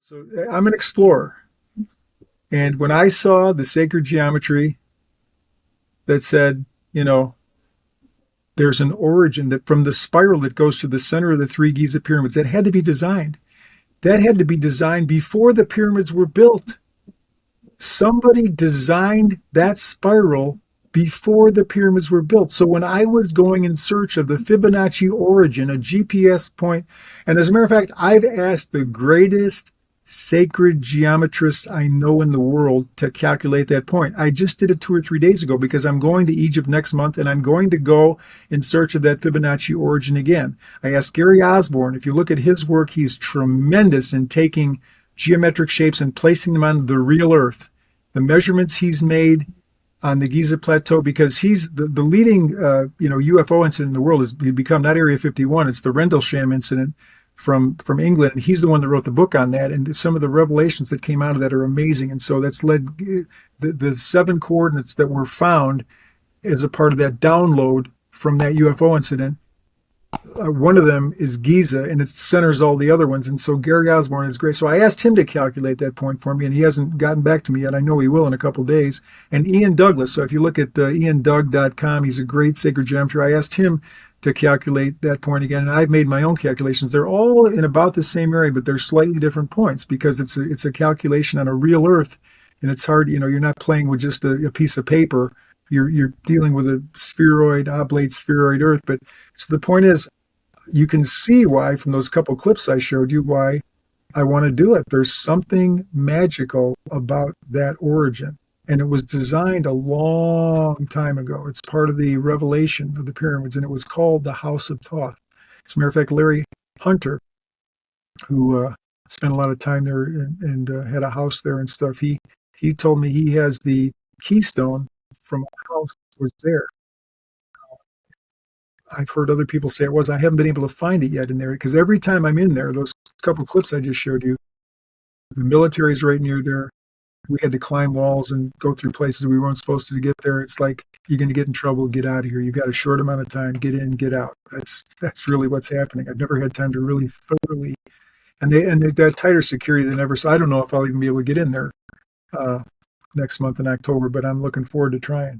So I'm an explorer. And when I saw the sacred geometry that said, you know, there's an origin that from the spiral that goes to the center of the three Giza pyramids, that had to be designed. That had to be designed before the pyramids were built. Somebody designed that spiral before the pyramids were built. So when I was going in search of the Fibonacci origin, a GPS point, and as a matter of fact, I've asked the greatest sacred geometrists I know in the world to calculate that point. I just did it 2 or 3 days ago because I'm going to Egypt next month and I'm going to go in search of that Fibonacci origin again. I asked Gary Osborne. If you look at his work, he's tremendous in taking geometric shapes and placing them on the real Earth. The measurements he's made on the Giza Plateau, because he's the leading UFO incident in the world has become not Area 51, it's the Rendlesham incident from England, and he's the one that wrote the book on that, and some of the revelations that came out of that are amazing. And so that's led the 7 coordinates that were found as a part of that download from that UFO incident. One of them is Giza, and it centers all the other ones. And so Gary Osborne is great. So I asked him to calculate that point for me, and he hasn't gotten back to me yet. I know he will in a couple of days. And Ian Douglas. So if you look at iandoug.com, he's a great sacred geometry. I asked him to calculate that point again, and I've made my own calculations. They're all in about the same area, but they're slightly different points because it's a calculation on a real Earth, and it's hard. You're not playing with just a piece of paper. You're dealing with a spheroid, oblate spheroid Earth. But so the point is, you can see why from those couple clips I showed you why I want to do it. There's something magical about that origin. And it was designed a long time ago. It's part of the revelation of the pyramids, and it was called the House of Thoth. As a matter of fact, Larry Hunter, who spent a lot of time there and had a house there and stuff, he told me he has the keystone from a house that was there. I've heard other people say it was. I haven't been able to find it yet in there because every time I'm in there, those couple clips I just showed you, the military's right near there. We had to climb walls and go through places we weren't supposed to get there. It's like you're going to get in trouble, get out of here. You've got a short amount of time, get in, get out. That's really what's happening. I've never had time to really thoroughly, and they've got tighter security than ever. So I don't know if I'll even be able to get in there next month in October, but I'm looking forward to trying.